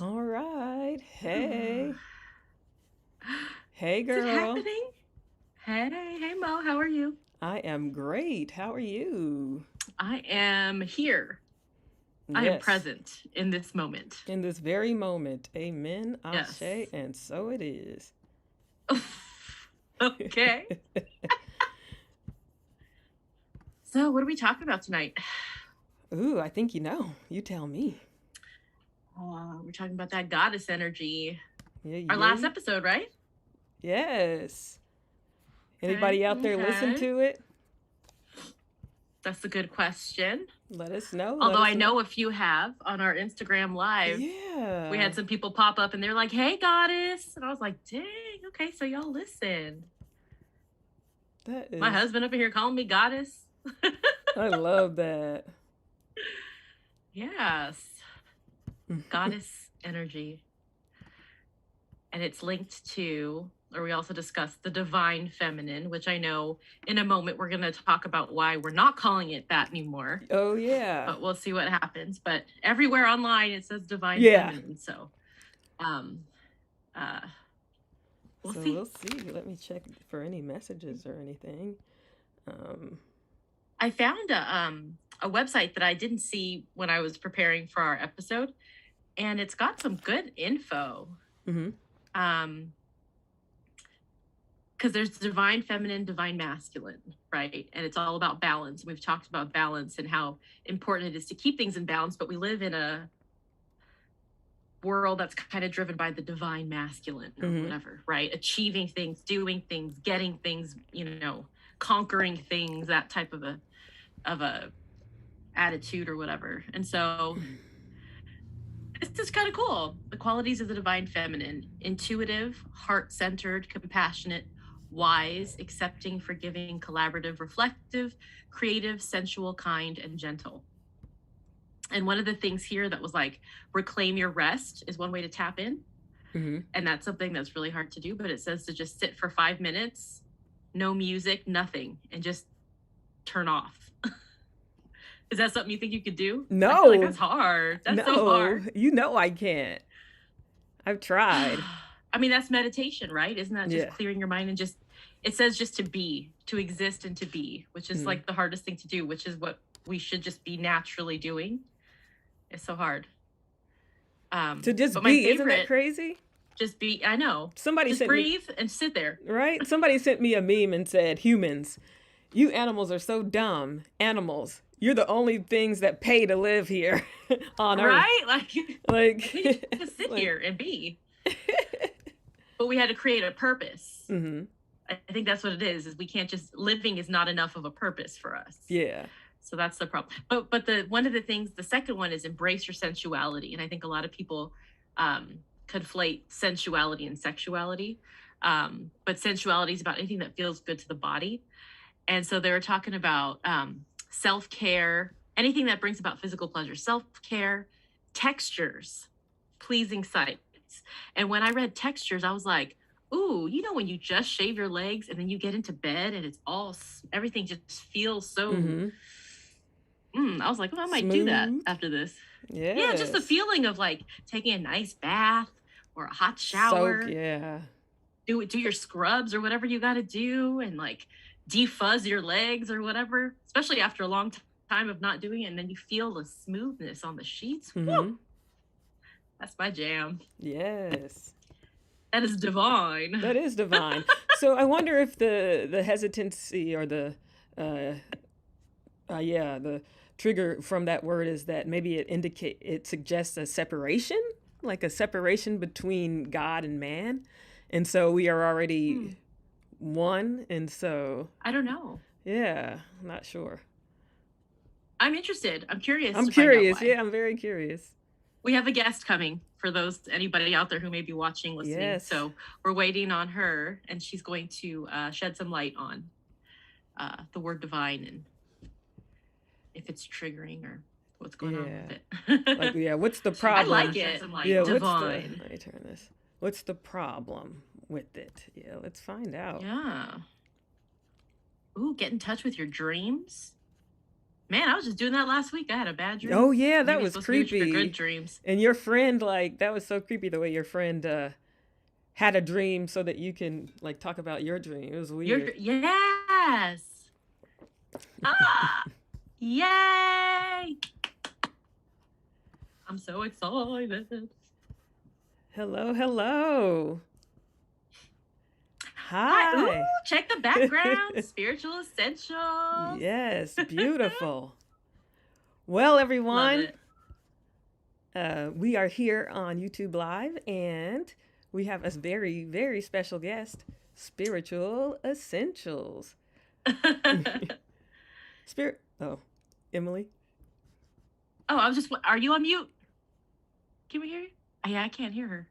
All right. Is Hey. Hey, it girl. happening? Hey, Mo, how are you? I am great. How are you? I am here. I am Yes. present in this moment. In this very moment. Amen. Yes. Ashe. And so it is. Okay. So, what are we talking about tonight? Ooh, I think you know. You tell me. We're talking about that goddess energy. Yay, Our last yay. episode, right? Yes. Okay. Anybody out there listen Okay. to it? That's a good question. Let us know. Let Although us I know. know a few have on our Instagram live. We Yeah. had some people pop up and they're like, "Hey, goddess," and I was like, "Dang, okay, so y'all listen." That My is. husband up in here calling me goddess. I love that. Yes, goddess energy. And it's linked to, or we also discussed the divine feminine, which I know in a moment we're going to talk about why we're not calling it that anymore, Oh, yeah. but we'll see what happens. But everywhere online it says divine Yeah. feminine. So um, uh, we'll So see. we'll see. Let me check for any messages or anything. Um, I found a website that I didn't see when I was preparing for our episode, and it's got some good info. mm-hmm. Um, because there's divine feminine, divine masculine, right? And it's all about balance. We've talked about balance and how important it is to keep things in balance, but we live in a world that's kind of driven by the divine masculine or Mm-hmm. whatever, right? Achieving things, doing things, getting things, conquering things, that type of a attitude or whatever. And so this is kind of cool. The qualities of the divine feminine: intuitive, heart centered, compassionate, wise, accepting, forgiving, collaborative, reflective, creative, sensual, kind, and gentle. And one of the things here that was like, reclaim your rest is one way to tap in. Mm-hmm. And that's something that's really hard to do, but it says to just sit for 5 minutes, no music, nothing, and just turn off. Is that something you think you could do? I feel like No, that's hard. That's so no, hard. you know I can't. I've tried. I mean, that's meditation, right? Isn't that just Yeah. clearing your mind and just, it says just to be, to exist and to be, which is Mm-hmm. like the hardest thing to do, which is what we should just be naturally doing. It's so hard. To just But my be, isn't that favorite, crazy? just be, I know, Somebody just sent me, breathe and sit there. right? Somebody sent me a meme and said, "Humans, you animals are so dumb. Animals, you're the only things that pay to live here on Earth." Right? Like, we Like, just sit like, here and be. But we had to create a purpose. mm-hmm. I think that's what it is we can't just, living is not enough of a purpose for us. Yeah. So that's the problem. But the one of the things, the second one is embrace your sensuality. And I think a lot of people conflate sensuality and sexuality. But sensuality is about anything that feels good to the body. And so they were talking about self-care, anything that brings about physical pleasure, self-care, textures, pleasing sights. And when I read textures, I was like, ooh, when you just shave your legs and then you get into bed and it's all, everything just feels so, Mm-hmm. I was like, well, I might do that Smooth. after this. Yeah, just the Yes. feeling of like taking a nice bath or a hot Soak. shower, Yeah. do your scrubs or whatever you got to do, and like defuzz your legs or whatever, especially after a long time of not doing it. And then you feel the smoothness on the sheets. Woo! Mm-hmm. That's my jam. Yes. That is divine. That is divine. So I wonder if the hesitancy or uh, the trigger from that word is that maybe it suggests a separation, like a separation between God and man, and so we are already one, and so I don't know. yeah, I'm not sure. I'm interested. I'm curious I'm to find out curious. why. Yeah, I'm very curious. We have a guest coming, for anybody out there who may be watching, listening. Yes. So we're waiting on her, and she's going to shed some light on the word divine and if it's triggering or what's going on Yeah. with Like, it. yeah, what's the I like problem? it. Yeah, Divine. let me turn this. What's the problem with it? Yeah, let's find out. Yeah. Ooh, get in touch with your dreams. Man, I was just doing that last week. I had a bad dream. Oh yeah, that Maybe it's was supposed to be for good creepy. dreams. And your friend, like, that was so creepy the way your friend had a dream so that you can like talk about your dream. It was weird. Yes. Ah, yay! I'm so excited. Hello, hello. Hi. Ooh, Hi. check the background. Spiritual essentials. Yes, beautiful. Well, Love everyone, it. we are here on YouTube Live, and we have a very, very special guest, Spiritual Essentials. Spirit. Oh, Emily. Oh, I was just. Are you on mute? Can we hear you? Oh, yeah, I can't hear her.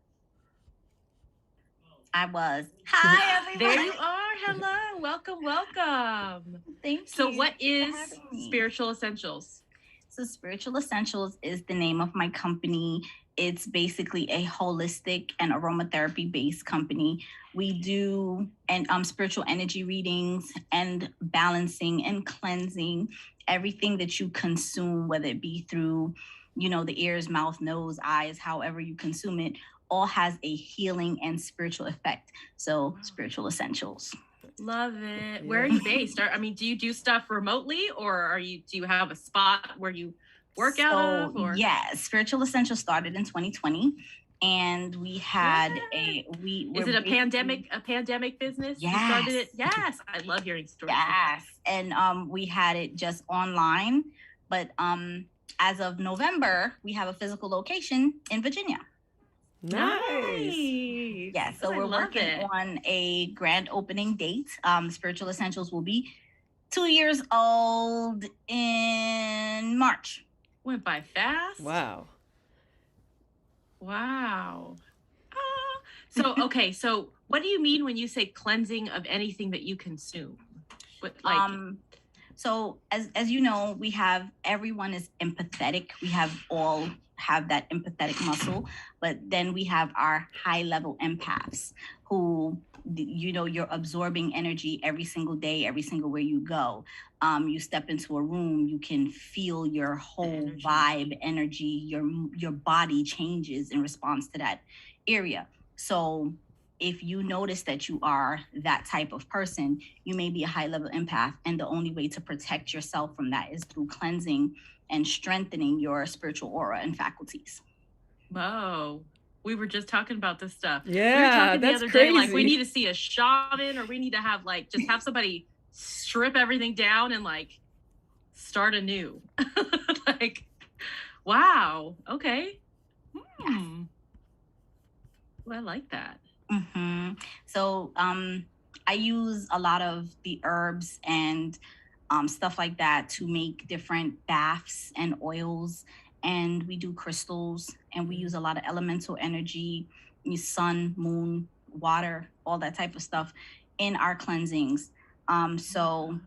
I was. Hi, everyone. There you are. Hello. Welcome, welcome. Thank you. So, what is for having me. Spiritual Essentials? So, Spiritual Essentials is the name of my company. It's basically a holistic and aromatherapy based company. We do spiritual energy readings and balancing and cleansing everything that you consume, whether it be through, the ears, mouth, nose, eyes, however you consume it, all has a healing and spiritual effect. So, Spiritual Essentials. Love it. Where are you based? Do you do stuff remotely, or do you have a spot where you work out of? Or? Yeah, Spiritual Essentials started in 2020, and we had Is it a pandemic business? Yes. You started it. Yes, I love hearing stories. Yes, and we had it just online, but as of November, we have a physical location in Virginia. Nice. Yeah, so we're working on a grand opening date. Spiritual Essentials will be 2 years old in March. Went by fast. Wow. So, okay, so what do you mean when you say cleansing of anything that you consume? So as you know, everyone is empathetic. We all have that empathetic muscle, but then we have our high level empaths who, you're absorbing energy every single day, every single where you go. You step into a room, you can feel your whole vibe, energy, your body changes in response to that area. So if you notice that you are that type of person, you may be a high level empath. And the only way to protect yourself from that is through cleansing and strengthening your spiritual aura and faculties. Whoa. We were just talking about this stuff. Yeah, we were talking that's the other crazy. day, like we need to see a shaman, or we need to have just have somebody strip everything down and start anew. Wow. Okay. Well, I like that. Mm-hmm. So I use a lot of the herbs and stuff like that to make different baths and oils. And we do crystals, and we use a lot of elemental energy, sun, moon, water, all that type of stuff in our cleansings. So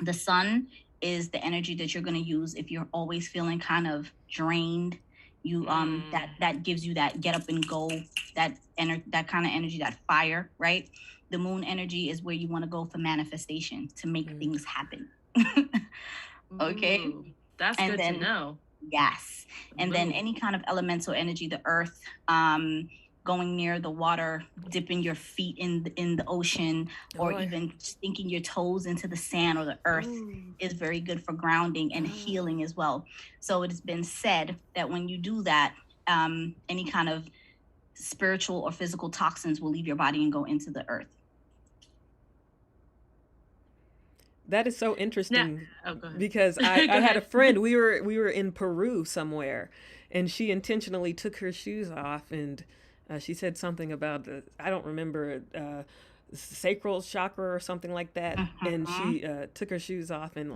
the sun is the energy that you're going to use if you're always feeling kind of drained. You that gives you that get up and go, that kind of energy, that fire, right? The moon energy is where you want to go for manifestation, to make things happen. Okay. Ooh, that's good to know. Yes. And then any kind of elemental energy, the earth, going near the water, dipping your feet in the ocean, or even sinking your toes into the sand or the earth is very good for grounding and healing as well. So it has been said that when you do that, any kind of spiritual or physical toxins will leave your body and go into the earth. That is so interesting. Go ahead. Because I had a friend, we were in Peru somewhere, and she intentionally took her shoes off, and she said something about I don't remember, sacral chakra or something like that. And she took her shoes off and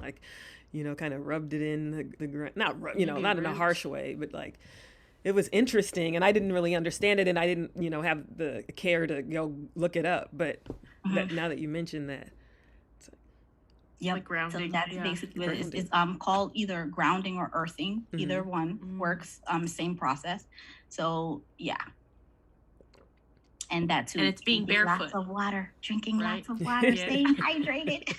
kind of rubbed it in the ground. Not not in a harsh way, but it was interesting, and I didn't really understand it, and I didn't have the care to go look it up. But now that you mention that. Yep. Grounding. So that's basically what it is. It's called either grounding or earthing. Either one works. Same process. So yeah. And that too. And it's being barefoot. Lots of water. Drinking lots of water. Staying hydrated.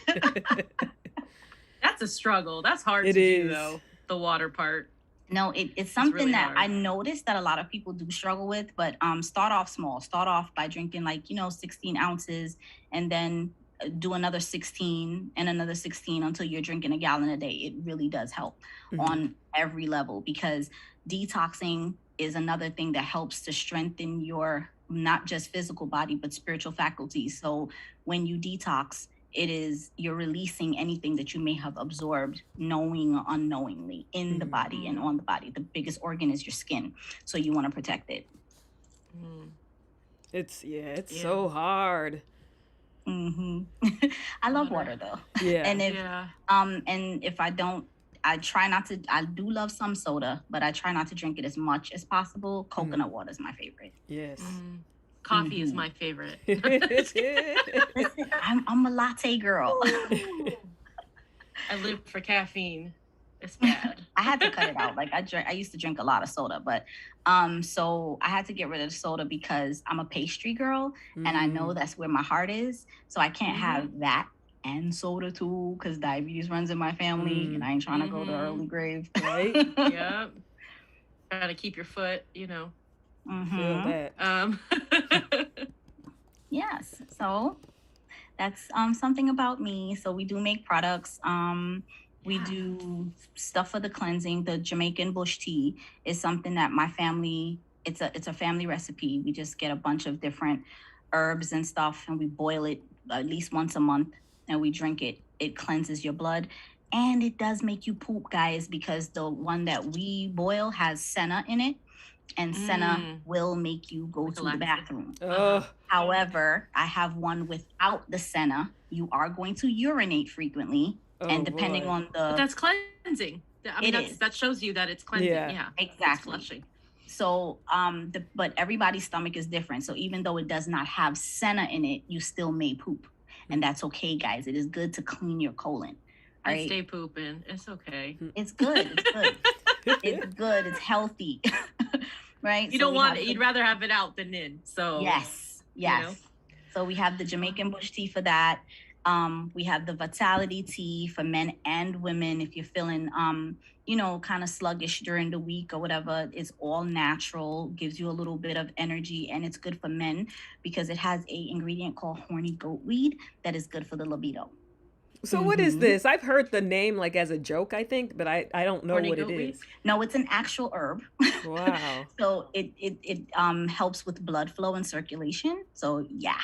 That's a struggle. That's hard It to do is. though. The water part. No, it's It's something really that I hard. noticed that a lot of people do struggle with, but start off small. Start off by drinking like, 16 ounces, and then do another 16 and another 16 until you're drinking a gallon a day. It really does help Mhm. on every level, because detoxing is another thing that helps to strengthen your not just physical body but spiritual faculties. So when you detox, you're releasing anything that you may have absorbed knowing or unknowingly in the Mhm. body and on the body. The biggest organ is your skin, so you want to protect it. Mm, It's it's yeah. so hard. Hmm. I love Water. water though. Yeah. and if Yeah. and if I don't, I try not to. I do love some soda, but I try not to drink it as much as possible. Coconut water is my favorite. Yes. Mm. Coffee is Hmm. my favorite. Listen, I'm a latte girl. I live for caffeine. It's bad. I had to cut it out. Like I used to drink a lot of soda, but so I had to get rid of the soda because I'm a pastry girl and I know that's where my heart is. So I can't have that and soda too, because diabetes runs in my family and I ain't trying to go to early grave. Right? Yep. Gotta keep your foot, Feel Hmm. that. Yes. So that's something about me. So we do make products. We do stuff for the cleansing. The Jamaican bush tea is something that my family. It's a family recipe. We just get a bunch of different herbs and stuff, and we boil it at least once a month, and we drink it. It cleanses your blood, and it does make you poop, guys, because the one that we boil has senna in it, and senna will make you go Like a to the laxative. bathroom. Oh, However, I have one without the senna. You are going to urinate frequently, and depending boy. on But the, that's cleansing. I mean, it is that shows you that it's cleansing. Yeah. Yeah. It's exactly. flushing. So, but everybody's stomach is different. So even though it does not have senna in it, you still may poop, and that's okay, guys. It is good to clean your colon. All I right, stay pooping. It's okay. it's good. It's good. It's good. It's healthy. Right. You So don't we want have it. You'd rather have it out than in. So yes, yes. So we have the Jamaican bush tea for that. We have the vitality tea for men and women. If you're feeling, kind of sluggish during the week or whatever, it's all natural, gives you a little bit of energy, and it's good for men because it has a ingredient called horny goatweed that is good for the libido. So what is this? I've heard the name like as a joke, I think, but I don't know Horny what it goatweed? is. No, it's an actual herb. Wow. So it helps with blood flow and circulation. So yeah.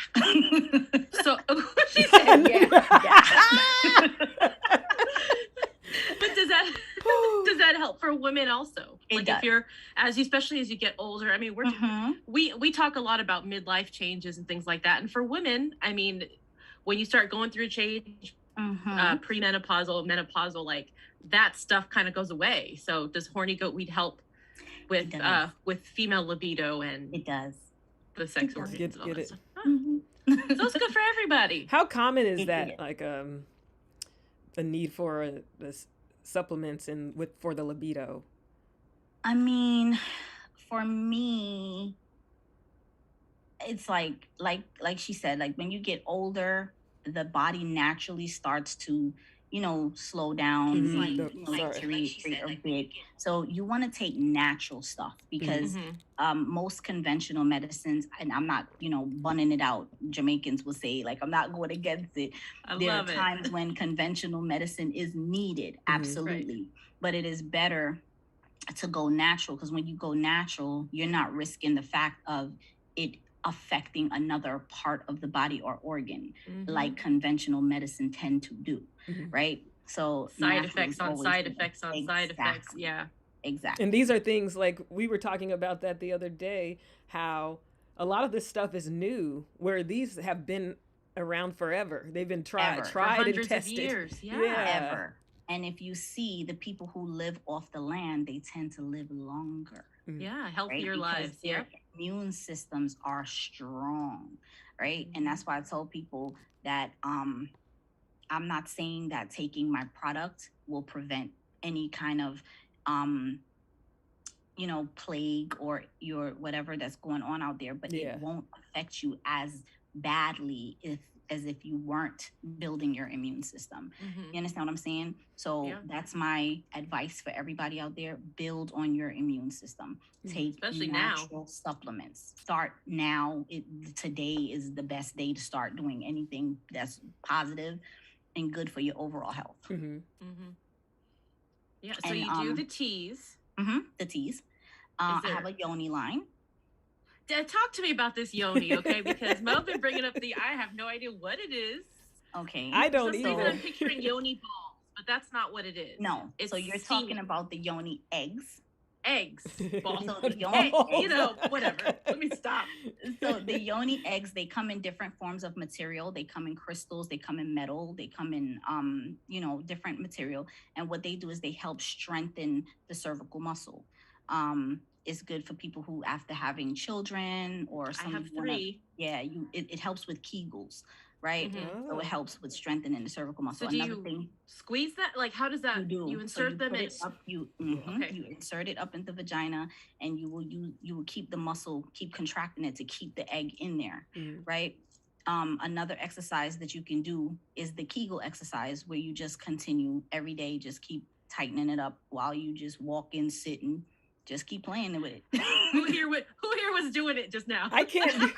So she said, yeah. But does that help for women also? It Like does. if you're especially as you get older. I mean, we talk a lot about midlife changes and things like that. And for women, I mean, when you start going through change, premenopausal, menopausal, like that stuff kind of goes away. So does horny goatweed help with female libido and it does the sex It does. organs? Get it. So it's good for everybody. How common is It that? is. Like the need for the supplements for the libido. I mean, for me, it's like she said, like when you get older, the body naturally starts to, slow down, deteriorate a bit. So you want to take natural stuff because most conventional medicines, and I'm not, bunning it out. Jamaicans will say, like, I'm not going against it. There are times when conventional medicine is needed, absolutely, but it is better to go natural, because when you go natural, you're not risking the fact of it affecting another part of the body or organ like conventional medicine tend to do, right? So side effects on side effects on side effects. Yeah, exactly. And these are things like we were talking about that the other day, how a lot of this stuff is new, where these have been around forever. They've been tried and tested of years. Ever. And if you see the people who live off the land, they tend to live longer. Yeah, healthier lives. Their immune systems are strong, right? And that's why I told people that I'm not saying that taking my product will prevent any kind of plague or your whatever that's going on out there, but it won't affect you as badly as if you weren't building your immune system. You understand what I'm saying? So Yeah. that's my advice for everybody out there. Build on your immune system. Take Especially now. natural supplements. Start now. Today is the best day to start doing anything that's positive and good for your overall health. Yeah. So you do the teas. The teas. I have a yoni line. Talk to me about this yoni, okay? Because Mo's been bringing up I have no idea what it is. Okay. I don't either. I'm picturing yoni balls, but that's not what it is. No. So you're talking about the yoni eggs. Eggs. Balls. So the yoni, whatever. Let me stop. So the yoni eggs, they come in different forms of material. They come in crystals, they come in metal, they come in different material. And what they do is they help strengthen the cervical muscle. It's good for people who, after having children or something. I have 3. It helps with Kegels, right? So it helps with strengthening the cervical muscle. So do you squeeze that? Like, how does that? You insert them in. You insert it up in the vagina, and you will keep the muscle, keep contracting it to keep the egg in there, right? Another exercise that you can do is the Kegel exercise, where you just continue every day, just keep tightening it up while you just walking, sitting. Just keep playing with it. Who here was doing it just now? I can't do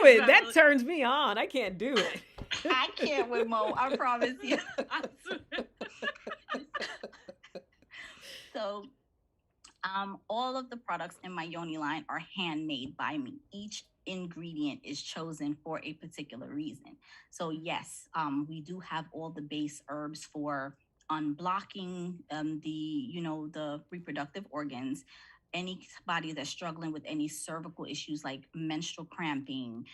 it. That turns me on. I can't do it. I can't with Mo. I promise you. So, all of the products in my yoni line are handmade by me. Each ingredient is chosen for a particular reason. So yes, we do have all the base herbs for unblocking the reproductive organs. Anybody that's struggling with any cervical issues like menstrual cramping,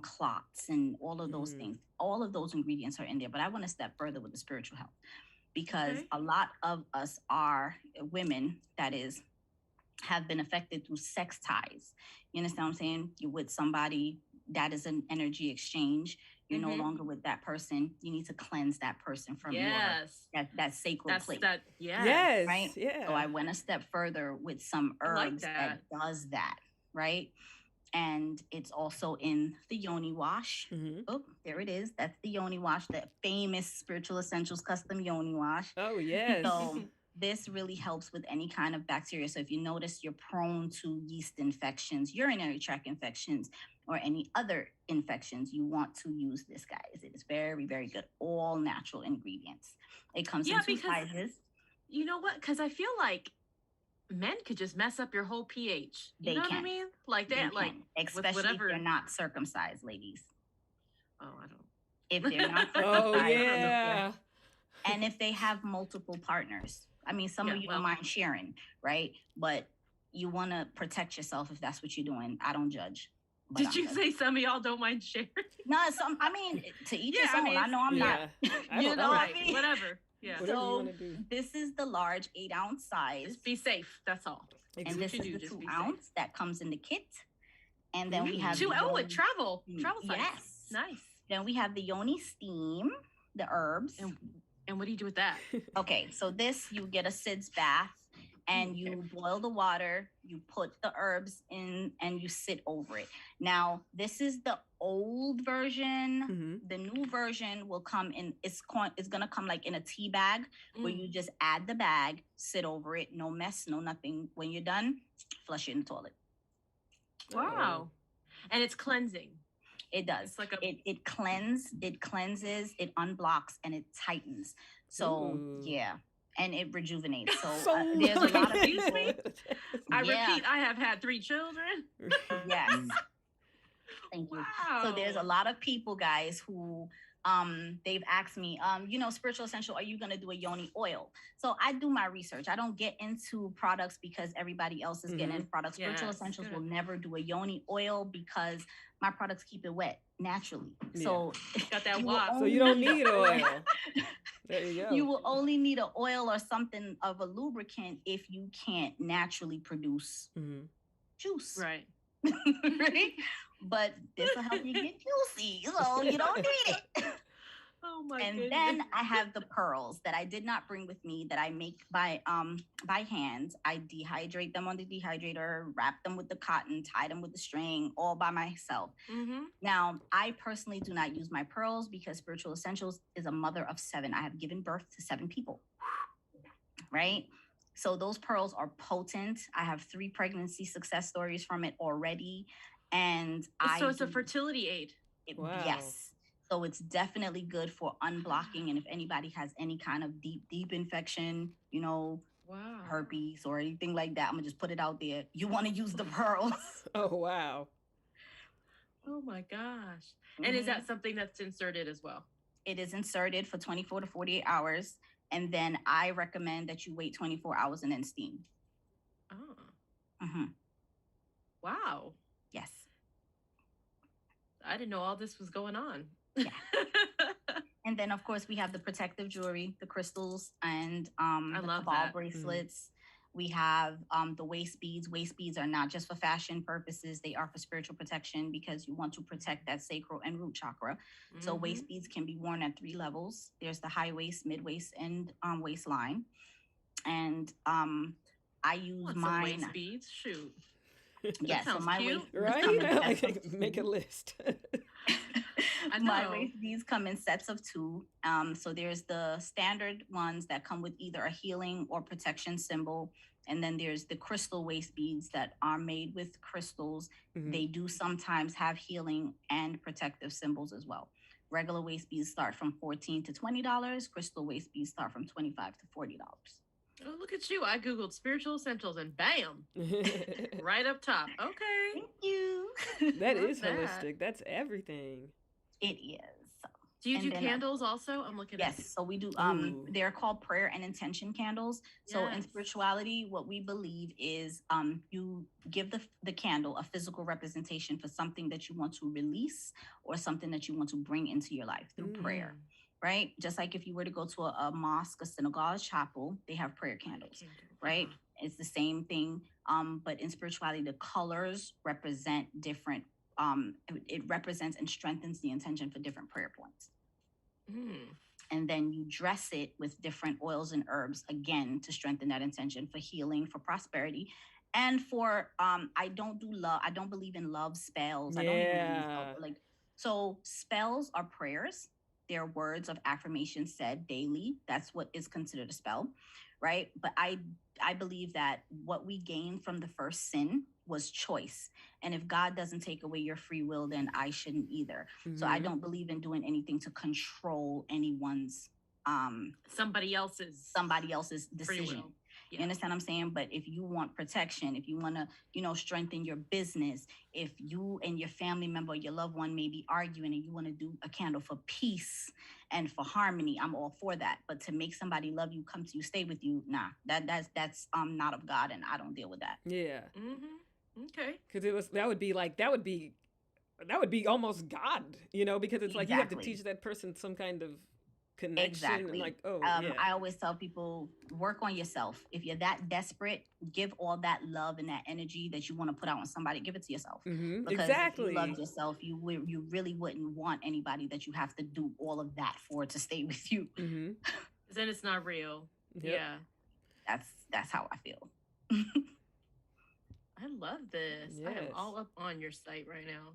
clots, and all of those things, all of those ingredients are in there. But I want to step further with the spiritual health, because a lot of us are women, that is, have been affected through sex ties. You understand what I'm saying? You're with somebody, that is an energy exchange. You're no longer with that person. You need to cleanse that person from that sacred place. Yes. Right? Yeah. So I went a step further with some herbs that does that, right? And it's also in the yoni wash. Oh, there it is. That's the yoni wash, the famous Spiritual Essentials custom yoni wash. Oh, yes. So this really helps with any kind of bacteria. So if you notice you're prone to yeast infections, urinary tract infections, or any other infections, you want to use this, guys. It is very, very good. All natural ingredients. It comes in 2 sizes. You know what? Because I feel like men could just mess up your whole pH. You know what I mean? Like that, especially if they're not circumcised, ladies. Oh, I don't. If they're not circumcised. Oh, yeah. And if they have multiple partners. I mean, some of you don't mind sharing, right? But you want to protect yourself if that's what you're doing. I don't judge. Did you say some of y'all don't mind sharing? No, to each his own. I know I'm not. You know, I mean? Whatever. Yeah. So this is the large 8-ounce size. Just be safe. That's all. And this is the 2-ounce that comes in the kit. And then we have travel size. Yes. Nice. Then we have the yoni steam, the herbs. And what do you do with that? Okay, so this, you get a SIDS bath, and you boil the water, you put the herbs in, and you sit over it. Now, this is the old version. The new version will come in, it's going to come like in a tea bag, where you just add the bag, sit over it, no mess, no nothing. When you're done, flush it in the toilet. Wow. And it's cleansing. It does. It's like it cleanses, it unblocks, and it tightens. So yeah, and it rejuvenates. So there's a lot of people. I repeat, I have had 3 children. Yes. Thank you. Wow. So there's a lot of people, guys, who they've asked me, Spiritual Essential, are you going to do a yoni oil? So I do my research. I don't get into products because everybody else is getting into products. Spiritual Essentials will never do a yoni oil because my products keep it wet naturally. So got that water. So you don't need oil. There you go. You will only need an oil or something of a lubricant if you can't naturally produce juice. Right. Right? But this will help you get juicy, so you don't need it. Oh my And goodness. then I have the pearls that I did not bring with me that I make by hand. I dehydrate them on the dehydrator, wrap them with the cotton, tie them with the string, all by myself. Mm-hmm. Now, I personally do not use my pearls because Spiritual Essentials is a mother of 7. I have given birth to 7 people, right? So those pearls are potent. I have 3 pregnancy success stories from it already. And So it's a fertility aid. Wow. Yes. So it's definitely good for unblocking. And if anybody has any kind of deep infection, Wow. herpes or anything like that, I'm gonna just put it out there. You want to use the pearls. Oh, wow. Oh my gosh. And is that something that's inserted as well? It is inserted for 24 to 48 hours. And then I recommend that you wait 24 hours and then steam. Oh. Mm-hmm. Wow. Yes. I didn't know all this was going on. Yeah. And then, of course, we have the protective jewelry, the crystals, and I the love cabal that. bracelets. We have the waist beads. Waist beads are not just for fashion purposes. They are for spiritual protection because you want to protect that sacral and root chakra. So waist beads can be worn at 3 levels. There's the high waist, mid waist, and waistline. And I use mine. Waist beads? Shoot. Yeah, so my cute. waist Right? Like, make a list. My waist beads come in sets of 2. So there's the standard ones that come with either a healing or protection symbol. And then there's the crystal waist beads that are made with crystals. They do sometimes have healing and protective symbols as well. Regular waist beads start from $14 to $20. Crystal waist beads start from $25 to $40. Oh, look at you. I Googled spiritual essentials and bam, right up top. Okay. Thank you. That is holistic. That's everything. It is. Do you do candles also? I'm looking at Yes. So we do, they're called prayer and intention candles. So in spirituality, what we believe is you give the candle a physical representation for something that you want to release or something that you want to bring into your life through prayer. Right? Just like if you were to go to a mosque, a synagogue, a chapel, they have prayer candles, right? It's the same thing. But in spirituality, the colors represent different, it represents and strengthens the intention for different prayer points. And then you dress it with different oils and herbs, again, to strengthen that intention for healing, for prosperity. And for, I don't believe in love spells. I don't even believe so spells are prayers. They're words of affirmation said daily. That's what is considered a spell, right? But I believe that what we gained from the first sin was choice. And if God doesn't take away your free will, then I shouldn't either. So I don't believe in doing anything to control anyone's somebody else's decision. You understand what I'm saying? But if you want protection, if you want to, strengthen your business, if you and your family member, your loved one may be arguing and you want to do a candle for peace and for harmony, I'm all for that. But to make somebody love you, come to you, stay with you, nah, that's not of God, and I don't deal with that. Yeah. Okay. Because that would be almost God, because it's like you have to teach that person some kind of connection. Exactly. And I always tell people, work on yourself. If you're that desperate, give all that love and that energy that you want to put out on somebody, give it to yourself. Because if you loved yourself, you really wouldn't want anybody that you have to do all of that for to stay with you. Then it's not real. Yeah. That's how I feel. I love this. Yes. I am all up on your site right now.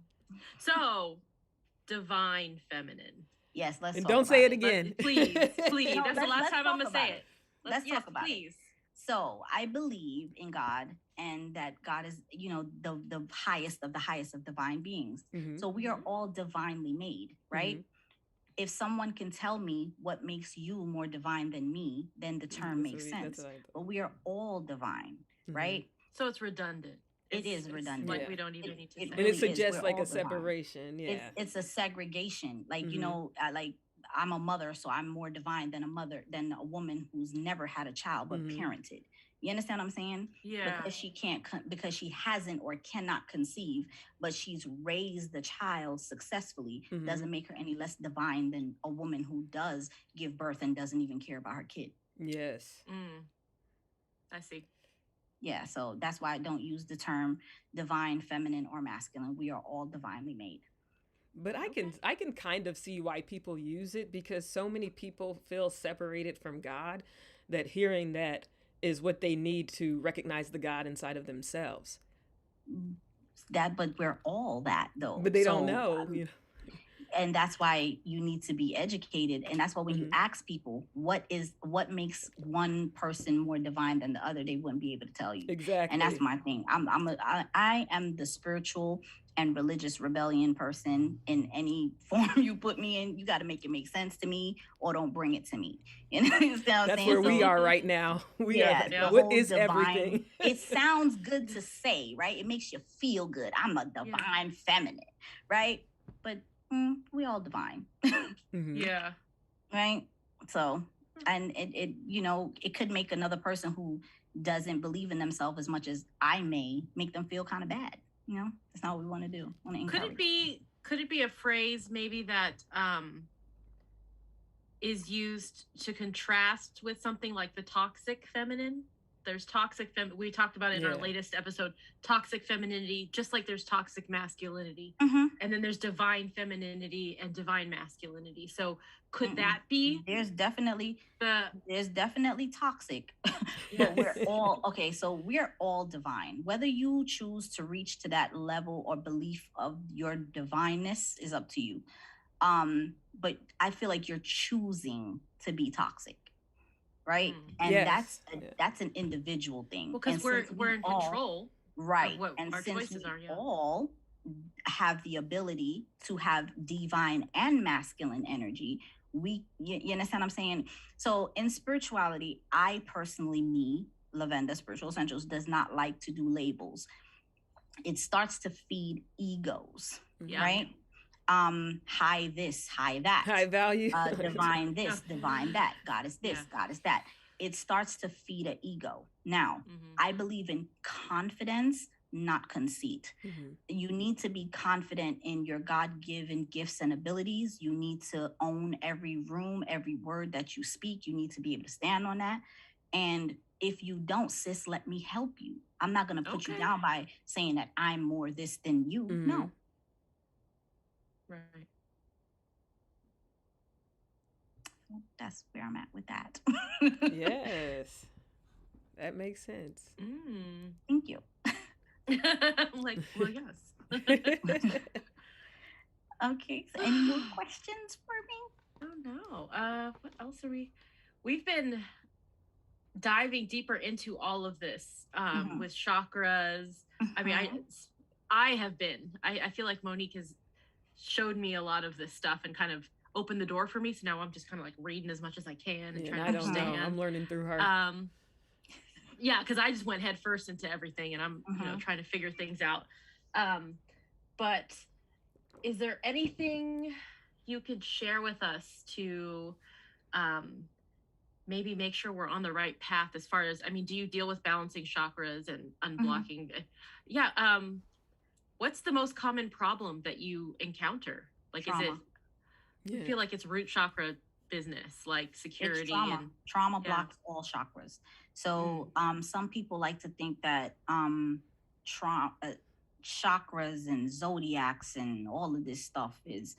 So, divine feminine. Yes, let's and talk don't about say it again. Please. No, that's the last time I'm going to say it. Let's talk about it. So I believe in God, and that God is, the highest of divine beings. So we are all divinely made, right? If someone can tell me what makes you more divine than me, then the term makes sense. But we are all divine, right? So it's redundant. It is redundant. Like we don't even need to say it. And it suggests like a separation. Yeah. It's a segregation. Like, I'm a mother, so I'm more divine than a woman who's never had a child but parented. You understand what I'm saying? Yeah. Because she hasn't or cannot conceive, but she's raised the child successfully, doesn't make her any less divine than a woman who does give birth and doesn't even care about her kid. Yes. I see. Yeah, so that's why I don't use the term divine, feminine, or masculine. We are all divinely made. But Okay. I can kind of see why people use it, because so many people feel separated from God that hearing that is what they need to recognize the God inside of themselves. That, but we're all that though. But they don't So know, you know. and that's why you need to be educated, and that's why when you Hmm. ask people what makes one person more divine than the other, they wouldn't be able to tell you. And that's Exactly. my thing. I am the spiritual and religious rebellion person. In any form you put me in, you got to make it make sense to me, or don't bring it to me. You know what I'm That's saying? where we So are right now. We are yeah, the, the Yeah. what whole is divine, everything? it sounds good to say, right? It makes you feel good. I'm a Yeah. divine feminine, right? But we all divine, Hmm. Yeah. right? So, and it could make another person who doesn't believe in themselves as much as I may, make them feel kind of bad. That's not what we want to do. We want to encourage. Could it be a phrase maybe that is used to contrast with something like the toxic feminine? There's we talked about it in our Yeah. latest episode, toxic femininity, just like there's toxic masculinity. Mm-hmm. And then there's divine femininity and divine masculinity. So could Mm-mm. that be There's definitely toxic, Yeah. but we're all okay. So we're all divine. Whether you choose to reach to that level or belief of your divineness is up to you. But I feel like you're choosing to be toxic, right? And Yes. Yeah. that's an individual thing. Well, because And we're since we in all control of right, what and our since choices we are. Yeah. all have the ability to have divine and masculine energy, you understand what I'm saying? So in spirituality, I personally, Lavenda Spiritual Essentials, does not like to do labels. It starts to feed egos, Yeah. right? High this, high that, High value. divine this, divine that, goddess this, Yeah. goddess that. It starts to feed an ego. Now, Mhm. I believe in confidence, not conceit. Mhm. You need to be confident in your God-given gifts and abilities. You need to own every room, every word that you speak. You need to be able to stand on that. And if you don't, sis, let me help you. I'm not going to put you Okay. down by saying that I'm more this than you. Mhm. No. Right. That's where I'm at with that. Yes. That makes sense. Thank you. I'm like, well, yes. Okay. So any more questions for me? Oh no. What else are we've been diving deeper into all of this with chakras. I mean, I have been. I feel like Monique has showed me a lot of this stuff and kind of opened the door for me. So now I'm just kind of like reading as much as I can and Yeah, trying and to I don't know. understand. I'm learning through her. Yeah, because I just went head first into everything and I'm trying to figure things out. But is there anything you could share with us to maybe make sure we're on the right path as far as, I mean, do you deal with balancing chakras and unblocking? Yeah. What's the most common problem that you encounter? Like, Trauma. I feel like it's root chakra business, like security. It's trauma. And trauma blocks all chakras. So some people like to think that chakras and zodiacs and all of this stuff is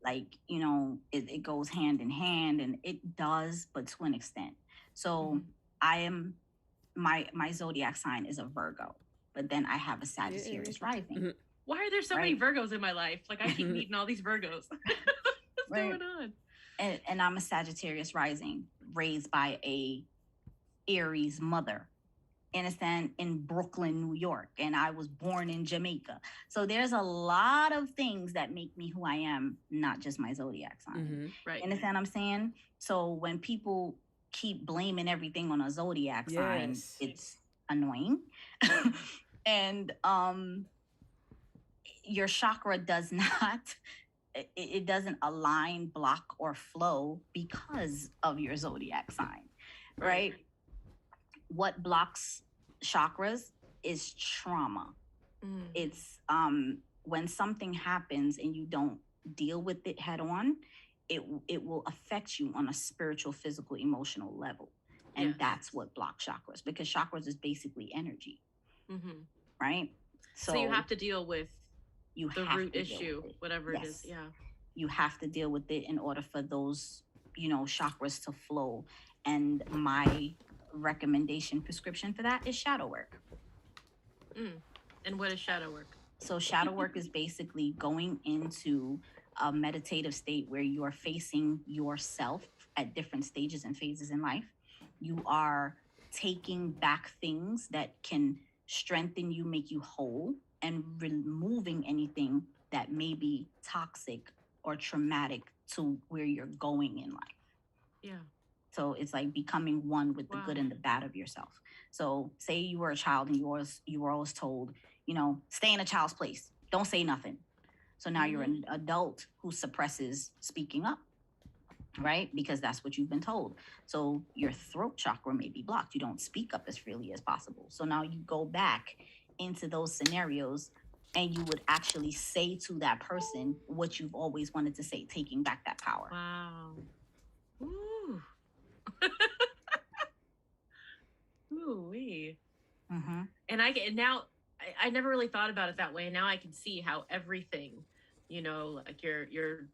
like, it goes hand in hand, and it does, but to an extent. So I am, my zodiac sign is a Virgo, but then I have a Sagittarius rising. Why are there so many Virgos in my life? Like, I keep meeting all these Virgos. What's going on? And I'm a Sagittarius rising, raised by a Aries mother, understand, in Brooklyn, New York, and I was born in Jamaica. So there's a lot of things that make me who I am, not just my zodiac sign. Right. Understand what I'm saying? So when people keep blaming everything on a zodiac sign, it's annoying. And your chakra does not, it doesn't align, block, or flow because of your zodiac sign, right? What blocks chakras is trauma. It's when something happens and you don't deal with it head on, it will affect you on a spiritual, physical, emotional level. And that's what blocks chakras, because chakras is basically energy, right? So you have to deal with You The have root to deal issue, with it. whatever it is. Yes. Yeah. You have to deal with it in order for those, chakras to flow. And my recommendation prescription for that is shadow work. And what is shadow work? So shadow work is basically going into a meditative state where you are facing yourself at different stages and phases in life. You are taking back things that can strengthen you, make you whole, and removing anything that may be toxic or traumatic to where you're going in life. Yeah. So it's like becoming one with the good and the bad of yourself. So say you were a child and you were always told, stay in a child's place. Don't say nothing. So now you're an adult who suppresses speaking up, right? Because that's what you've been told. So your throat chakra may be blocked. You don't speak up as freely as possible. So now you go back into those scenarios and you would actually say to that person what you've always wanted to say, taking back that power. Wow. Ooh. Ooh-wee. And I never really thought about it that way. And now I can see how everything, like your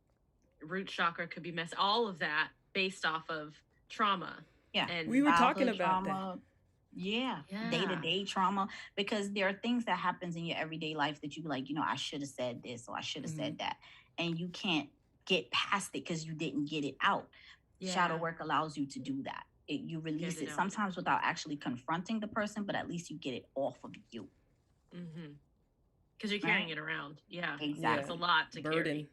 root chakra could be messed, all of that based off of trauma. Yeah. And we were talking about trauma. That. Yeah. Day-to-day trauma, because there are things that happens in your everyday life that you be like, I should have said this or I should have said that. And you can't get past it because you didn't get it out. Yeah. Shadow work allows you to do that. You release it sometimes without actually confronting the person, but at least you get it off of you. Because you're carrying it around. Yeah. Exactly. It's a lot to burden. Carry.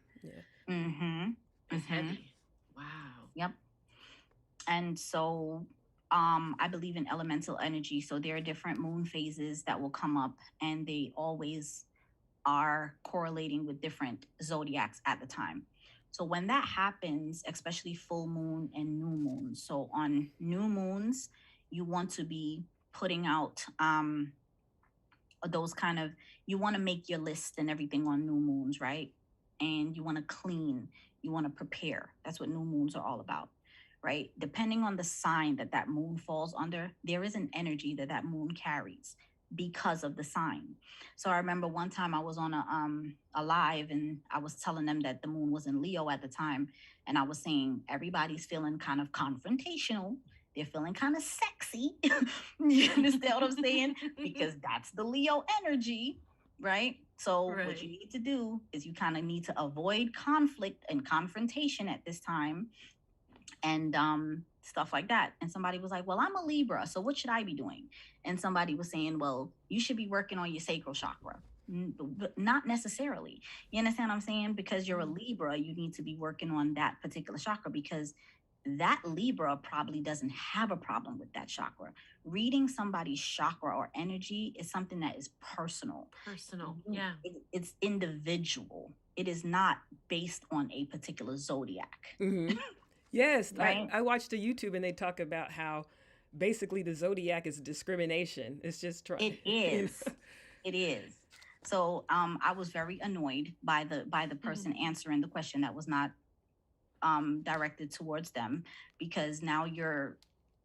Yeah. It's heavy. Wow. Yep. And so I believe in elemental energy. So there are different moon phases that will come up, and they always are correlating with different zodiacs at the time. So when that happens, especially full moon and new moon. So on new moons, you want to be putting out those kind of, you want to make your list and everything on new moons, right? And you want to clean, you want to prepare. That's what new moons are all about, right? Depending on the sign that moon falls under, there is an energy that moon carries because of the sign. So I remember one time I was on a live and I was telling them that the moon was in Leo at the time. And I was saying, everybody's feeling kind of confrontational. They're feeling kind of sexy. You understand what I'm saying? Because that's the Leo energy, right? So what you need to do is you kind of need to avoid conflict and confrontation at this time and stuff like that. And somebody was like, well, I'm a Libra, so what should I be doing? And somebody was saying, well, you should be working on your sacral chakra. But not necessarily. You understand what I'm saying? Because you're a Libra, you need to be working on that particular chakra, because that Libra probably doesn't have a problem with that chakra. Reading somebody's chakra or energy is something that is personal. Yeah. It's individual. It is not based on a particular zodiac. Yes, right? I watched a YouTube and they talk about how basically the zodiac is discrimination. It's just It is. It is. So I was very annoyed by the person answering the question that was not directed towards them, because now you're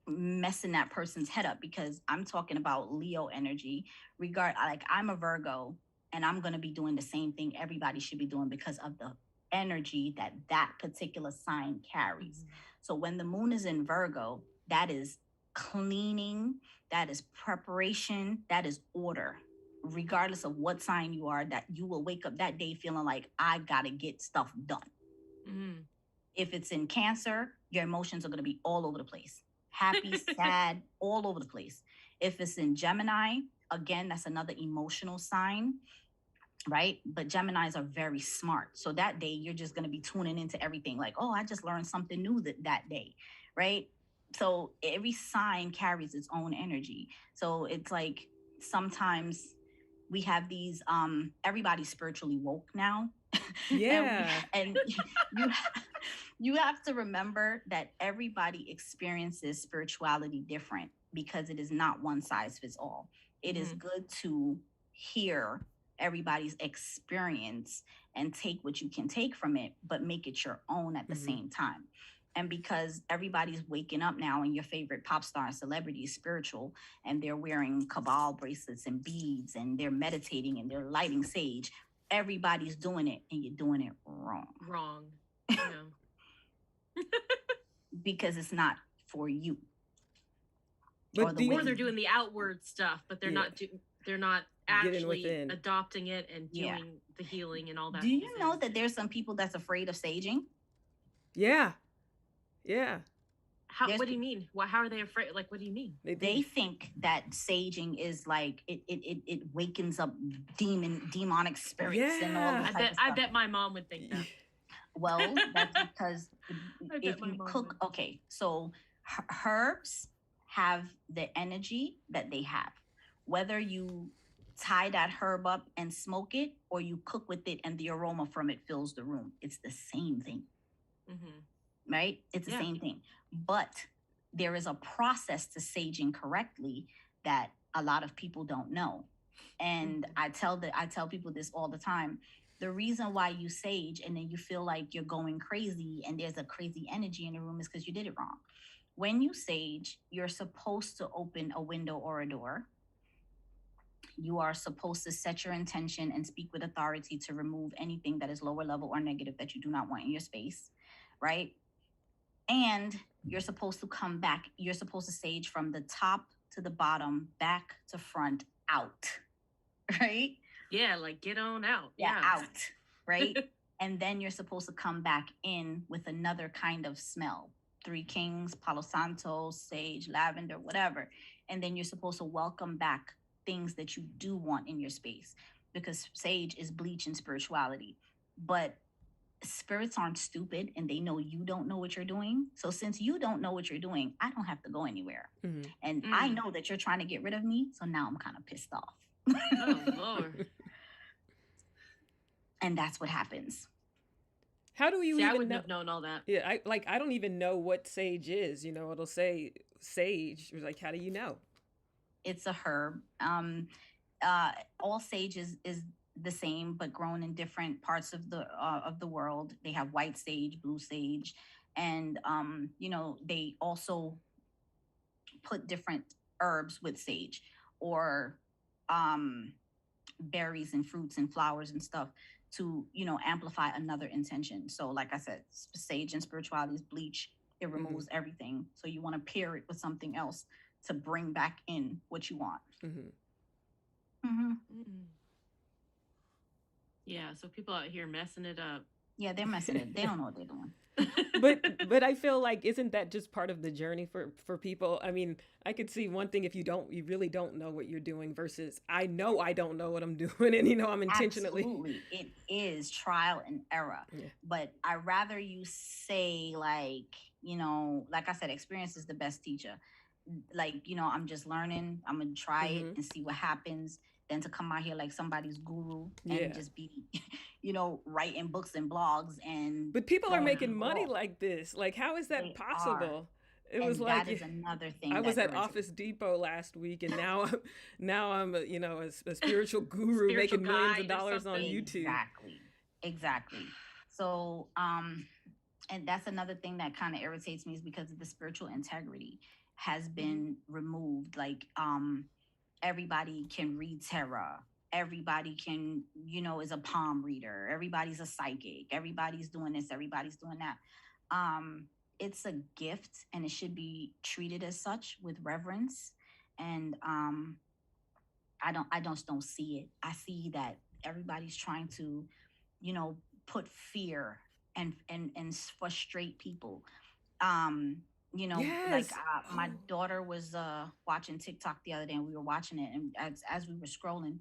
messing that person's head up, because I'm talking about Leo energy. Like I'm a Virgo and I'm going to be doing the same thing everybody should be doing because of the energy that particular sign carries. So when the moon is in Virgo, that is cleaning, that is preparation, that is order. Regardless of what sign you are, that you will wake up that day feeling like, I gotta get stuff done. If it's in Cancer, your emotions are going to be all over the place. Happy, sad, all over the place. If it's in Gemini, again, that's another emotional sign, right? But Geminis are very smart. So that day, you're just going to be tuning into everything like, oh, I just learned something new that day, right? So every sign carries its own energy. So it's like sometimes we have these, everybody's spiritually woke now. Yeah. and you have to remember that everybody experiences spirituality different, because it is not one size fits all. It is good to hear everybody's experience and take what you can take from it, but make it your own at the same time. And because everybody's waking up now and your favorite pop star and celebrity is spiritual, and they're wearing cabal bracelets and beads and they're meditating and they're lighting sage, everybody's doing it and you're doing it wrong. Wrong. Yeah. Because it's not for you. But Or they're doing the outward stuff, but they're not they're not actually adopting it and doing the healing and all that. Do you know that there's some people that's afraid of saging? Yeah. What do you mean? How are they afraid? Like, what do you mean? They think that saging is like it wakens up demonic spirits and all that. I bet my mom would think that. Well, that's because if you cook, okay, so herbs have the energy that they have. Whether you tie that herb up and smoke it or you cook with it and the aroma from it fills the room, it's the same thing. Right? It's the same thing. But there is a process to saging correctly that a lot of people don't know. And I tell people this all the time. The reason why you sage and then you feel like you're going crazy and there's a crazy energy in the room is because you did it wrong. When you sage, you're supposed to open a window or a door. You are supposed to set your intention and speak with authority to remove anything that is lower level or negative that you do not want in your space, right? And you're supposed to come back. You're supposed to sage from the top to the bottom, back to front, out, right? Yeah, like get on out. Yeah, out, right? And then you're supposed to come back in with another kind of smell. 3 Kings, Palo Santo, sage, lavender, whatever. And then you're supposed to welcome back things that you do want in your space, because sage is bleach and spirituality. But spirits aren't stupid and they know you don't know what you're doing. So since you don't know what you're doing, I don't have to go anywhere. And I know that you're trying to get rid of me. So now I'm kind of pissed off. Oh, Lord. And that's what happens. How do you even I wouldn't have known all that. Yeah, I don't even know what sage is. You know, it'll say sage. Like, how do you know? It's a herb. All sage is the same, but grown in different parts of the world. They have white sage, blue sage, and they also put different herbs with sage, or berries and fruits and flowers and stuff to amplify another intention. So like I said, sage and spirituality is bleach. It removes everything. So you want to pair it with something else to bring back in what you want. Yeah, so people out here messing it up. Yeah, they're messing it. They don't know what they're doing. But I feel like, isn't that just part of the journey for people? I mean, I could see one thing if you really don't know what you're doing versus I know I don't know what I'm doing, and I'm intentionally. Absolutely, it is trial and error. Yeah. But I rather you say like I said, experience is the best teacher. Like I'm just learning. I'm gonna try it and see what happens. Than to come out here like somebody's guru and just be, writing books and blogs and. But people are making money like this. Like, how is that possible? It was like that is another thing. I was at Office Depot last week, and now I'm a spiritual guru making millions of dollars on YouTube. Exactly. So and that's another thing that kind of irritates me, is because of the spiritual integrity has been removed. Like everybody can read tarot. Everybody can, is a palm reader. Everybody's a psychic. Everybody's doing this. Everybody's doing that. It's a gift, and it should be treated as such with reverence. And I just don't see it. I see that everybody's trying to, put fear and frustrate people. Yes. Like my daughter was watching TikTok the other day, and we were watching it, and as we were scrolling,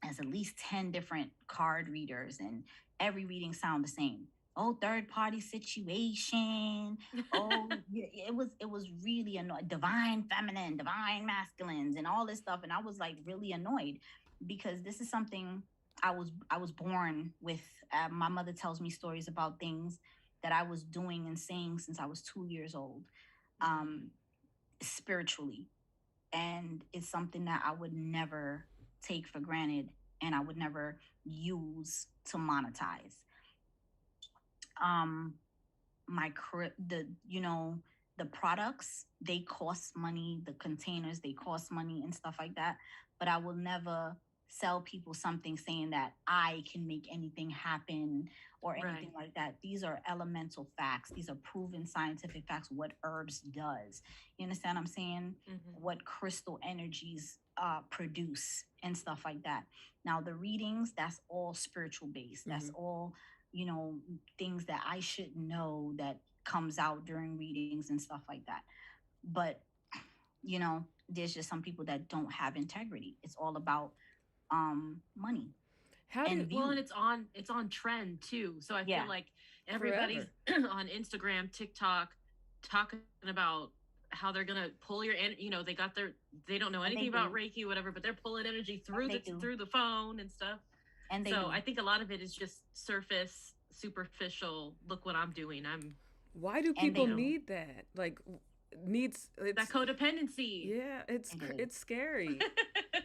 as at least 10 different card readers, and every reading sound the same. Oh, third party situation. Oh, it was really annoying. Divine feminine, divine masculines, and all this stuff. And I was like really annoyed, because this is something I was born with. My mother tells me stories about things that I was doing and saying since I was 2 years old, spiritually. And it's something that I would never take for granted, and I would never use to monetize. The products, they cost money, the containers, they cost money and stuff like that, but I will never sell people something saying that I can make anything happen or anything Right. like that. These are elemental facts. These are proven scientific facts, what herbs does. You understand what I'm saying? Hmm. What crystal energies produce and stuff like that. Now the readings, that's all spiritual based. That's Mm-hmm. all, you know, things that I should know that comes out during readings and stuff like that. But there's just some people that don't have integrity. It's all about money How do and Well, and views. it's on trend too. So I feel Yeah, like everybody's forever? on Instagram, TikTok, talking about how they're gonna pull your and they got they don't know and anything they about do, Reiki, whatever, but they're pulling energy and through they do, the phone and stuff. and they So I do, think a lot of it is just surface, superficial. Look what I'm doing. Why do and you they people know, do. need that? Like, needs that it's codependency. yeah, It is. it's scary.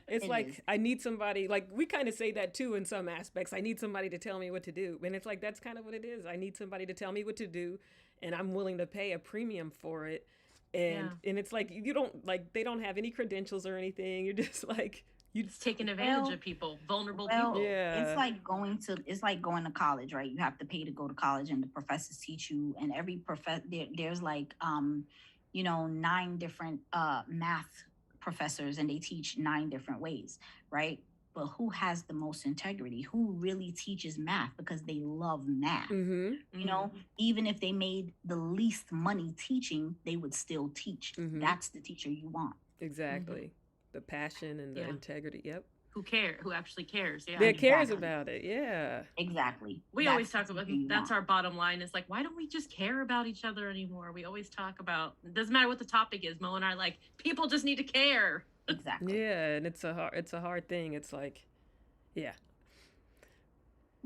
It's It is. like I need somebody. Like we kind of say that too in some aspects. I need somebody to tell me what to do, and it's like that's kind of what it is. I need somebody to tell me what to do, and I'm willing to pay a premium for it. And Yeah, and it's like you don't like they don't have any credentials or anything. You're just like you. it's taking advantage Well, of people, vulnerable well, people. Yeah. it's like going to college, right? You have to pay to go to college, and the professors teach you, and every there's like 9 different math professors, and they teach 9 different ways, right? But who has the most integrity? Who really teaches math because they love math? Mm-hmm. Hmm. Even if they made the least money teaching, they would still teach. Mm-hmm. That's the teacher you want. Hmm. Exactly. The passion and the Yeah. integrity. Yep. Who actually cares? Yeah. That cares Exactly. about it. Yeah. Exactly. We always That's the talk about teacher you that's want. our bottom line. It's like, why don't we just care about each other anymore? We always talk about, it doesn't matter what the topic is. Mo and I are like, people just need to care. Exactly. Yeah, and it's a hard thing. It's like, yeah.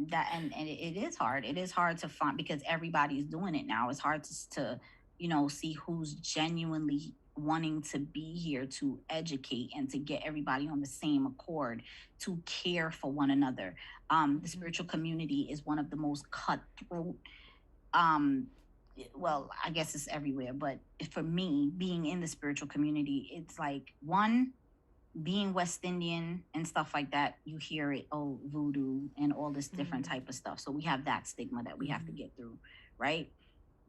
That and it is hard. It is hard to find because everybody's doing it now. It's hard to see who's genuinely wanting to be here to educate and to get everybody on the same accord to care for one another. The Mhm. spiritual community is one of the most cutthroat. um well, I guess it's everywhere, but for me, being in the spiritual community, it's like, one, being West Indian and stuff like that, you hear it, oh, voodoo and all this different Mhm. type of stuff. So we have that stigma that we have to Mm-hmm. get through, right?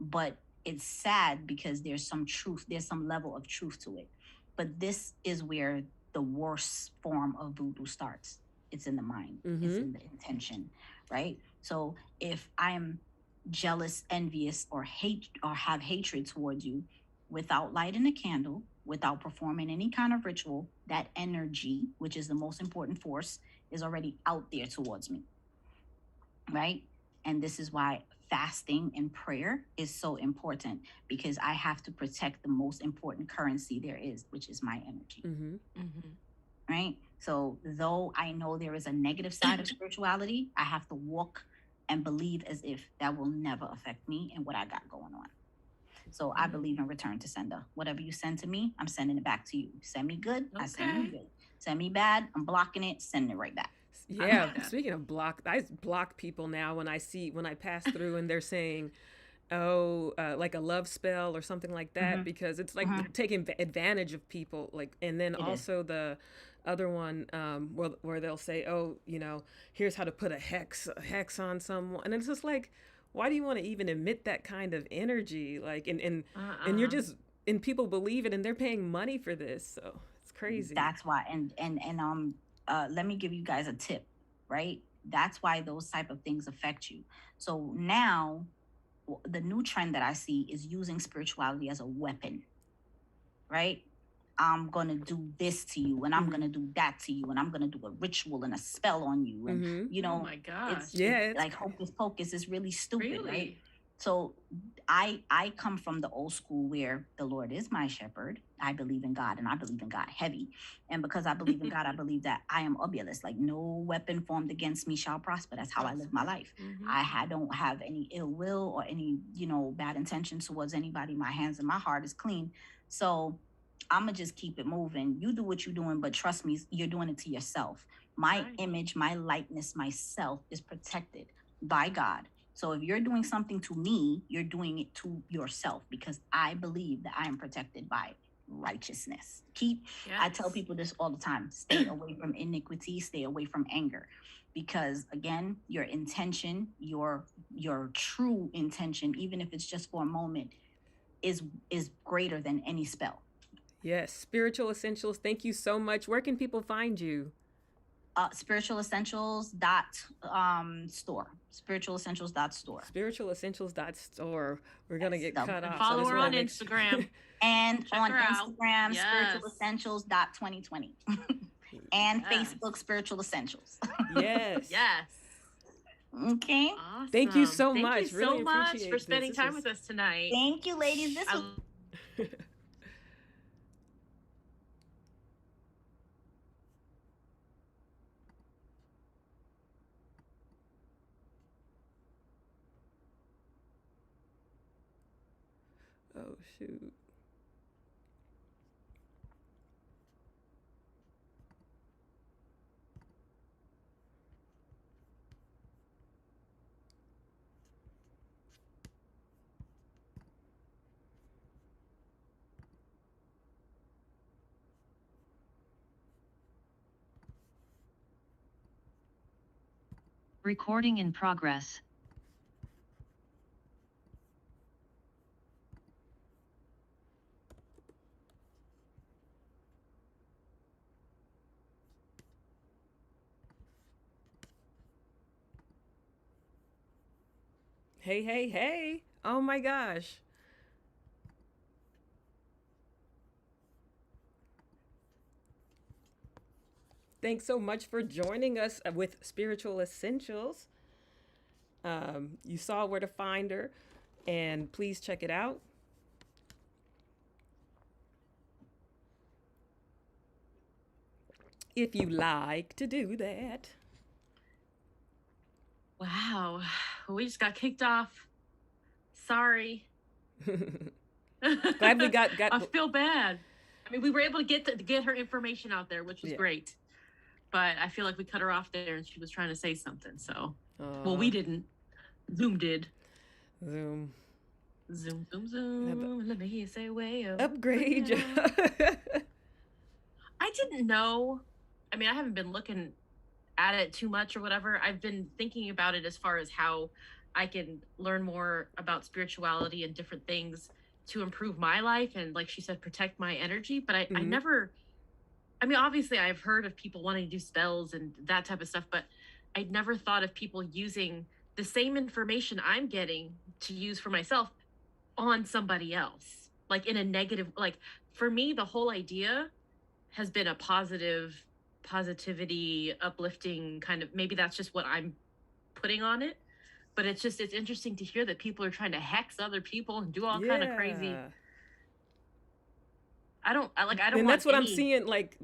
But it's sad because there's some truth, there's some level of truth to it. But this is where the worst form of voodoo starts. It's in the mind, it's Mm-hmm. in the intention, right? So if I'm jealous, envious, or hate or have hatred towards you, without lighting a candle, without performing any kind of ritual, that energy, which is the most important force, is already out there towards me, right? And this is why fasting and prayer is so important, because I have to protect the most important currency there is, which is my energy, Mm-hmm. Mhm. right? So, though I know there is a negative side of spirituality, I have to walk and believe as if that will never affect me and what I got going on. So I Mhm. believe in return to sender. Whatever you send to me, I'm sending it back to you. Send me good, I send you Okay. good. Send me bad, I'm blocking it, sending it right back. I like Yeah. that. Speaking of block, I block people now when I pass through and they're saying, "Oh, like a love spell" or something like that, Mm-hmm. because it's like they're Mm-hmm. taking advantage of people. Like, and then It is. also the other one where they'll say, "Oh, here's how to put a hex on someone," and it's just like, why do you want to even emit that kind of energy? Like, and you're Uh-uh. just and people believe it and they're paying money for this, so it's crazy. That's why. And let me give you guys a tip, right? That's why those type of things affect you. So now the new trend that I see is using spirituality as a weapon, right? I'm gonna do this to you, and I'm Mm-hmm. gonna do that to you, and I'm gonna do a ritual and a spell on you, and Mm-hmm. Oh my gosh. Yeah, it's it's like hocus pocus. Is really stupid, right? Really? So I come from the old school where the Lord is my shepherd. I believe in God, and I believe in God heavy. And because I believe in God, I believe that I am obvious. Like, no weapon formed against me shall prosper. That's how I live my Prosper. life. Mhm. Don't have any ill will or any bad intentions towards anybody. My hands and my heart is clean. So I'm gonna just keep it moving. You do what you're doing, but trust me, you're doing it to yourself. My Right. image, my likeness, myself is protected by God. So if you're doing something to me, you're doing it to yourself, because I believe that I am protected by righteousness. I tell Yes. people this all the time: stay away from iniquity, stay away from anger, because again, your intention, your true intention, even if it's just for a moment, is greater than any spell. Yes, Spiritual Essentials. Thank you so much. Where can people find you? Spiritual Essentials dot store. Spiritual Essentials dot store. Spiritualessentials.store. We're gonna Yes, get so cut And off, so I follow just her want on to make Instagram. and Check on her out. Instagram, Yes. spiritualessentials.2020 and Yes. Facebook Spiritual Essentials. Yes. Yes. Okay. Awesome. Thank you so Thank much. you Really so much appreciate for this. spending This time was- with us tonight. Thank you, ladies. This was Oh shoot. Recording in progress. Hey, hey, hey. Oh my gosh. Thanks so much for joining us with Spiritual Essentials. You saw where to find her, and please check it out. If you like to do that. Wow. We just got kicked off. Sorry. Glad we got I feel bad. I mean, we were able to get her information out there, which was Yeah. great. But I feel like we cut her off there, and she was trying to say something. So, well, we didn't. Zoom did. Zoom. Zoom, zoom, zoom. Let me hear you say way up. Upgrade. I didn't know. I mean, I haven't been looking at it too much or whatever. I've been thinking about it as far as how I can learn more about spirituality and different things to improve my life and, like she said, protect my energy. But I Mhm. never, I mean, obviously I've heard of people wanting to do spells and that type of stuff, but I'd never thought of people using the same information I'm getting to use for myself on somebody else, like in a negative, like for me, the whole idea has been a positivity, uplifting kind of, maybe that's just what I'm putting on it. But it's interesting to hear that people are trying to hex other people and do all kind of crazy. Yeah. I don't And want that's what I'm any. seeing, like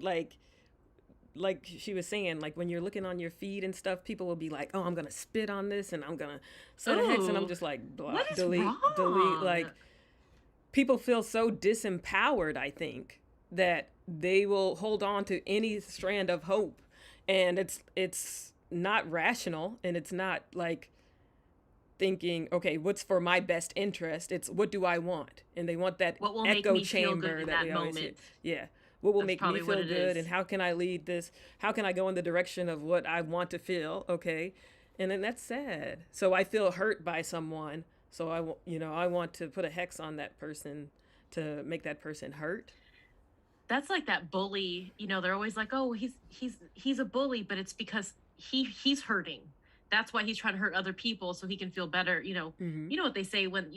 she was saying, like when you're looking on your feed and stuff, people will be like, "Oh, I'm gonna spit on this and I'm gonna set a hex," and I'm Ooh, just like, blah, what is delete, delete. wrong? Like people feel so disempowered, I think, that they will hold on to any strand of hope, and it's not rational, and it's not like thinking, okay, what's for my best interest? It's what do I want? And they want that What will make echo me feel good chamber in that that we always hear. moment? Yeah. What will That's make me probably what feel it good, is. and how can I lead this? How can I go in the direction of what I want to feel? Okay. And then that's sad. So I feel hurt by someone. So I want to put a hex on that person to make that person hurt. That's like that bully, they're always like, oh, he's a bully, but it's because he's hurting. That's why he's trying to hurt other people so he can feel better. Mm-hmm. You know what they say when,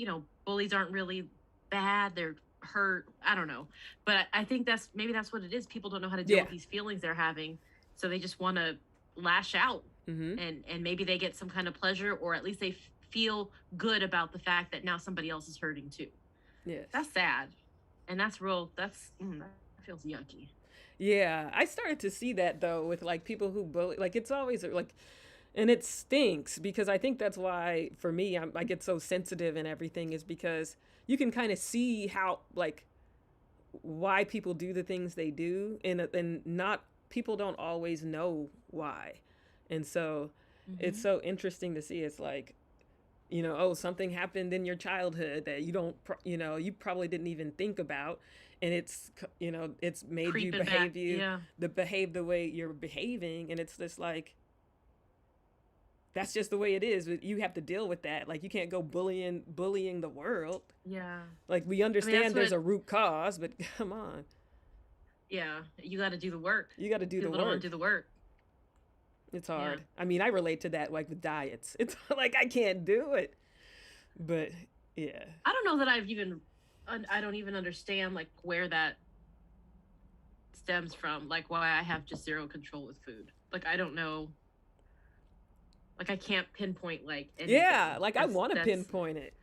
bullies aren't really bad, they're hurt. I don't know. But I think maybe that's what it is. People don't know how to deal Yeah. with these feelings they're having. So they just want to lash out. Mm-hmm. And maybe they get some kind of pleasure, or at least they feel good about the fact that now somebody else is hurting too. Yes. That's sad. And that's real. That feels yucky. Yeah, I started to see that though with like people who bully. Like it's always like, and it stinks because I think that's why for me I get so sensitive and everything is because you can kind of see how like why people do the things they do, and not people don't always know why, and so it's so interesting to see. It's like you know, oh, something happened in your childhood that you don't, you know, you probably didn't even think about. And it's, you know, it's made you Creeping back. Yeah. behave the way you're behaving. And it's just like, that's just the way it is. You have to deal with that. Like, you can't go bullying the world. Yeah. Like, we I mean, understand that's there's what, a root cause, but come on. yeah, you got to do the work. You got to do the People don't want work. to do the work. It's Yeah. hard. I mean, I relate to that, like with diets. It's like I can't do it. But yeah. I don't know that I don't even understand like where that stems from, like why I have just zero control with food. Like, I don't know. Like, I can't pinpoint like anything. Yeah, like I want to pinpoint it.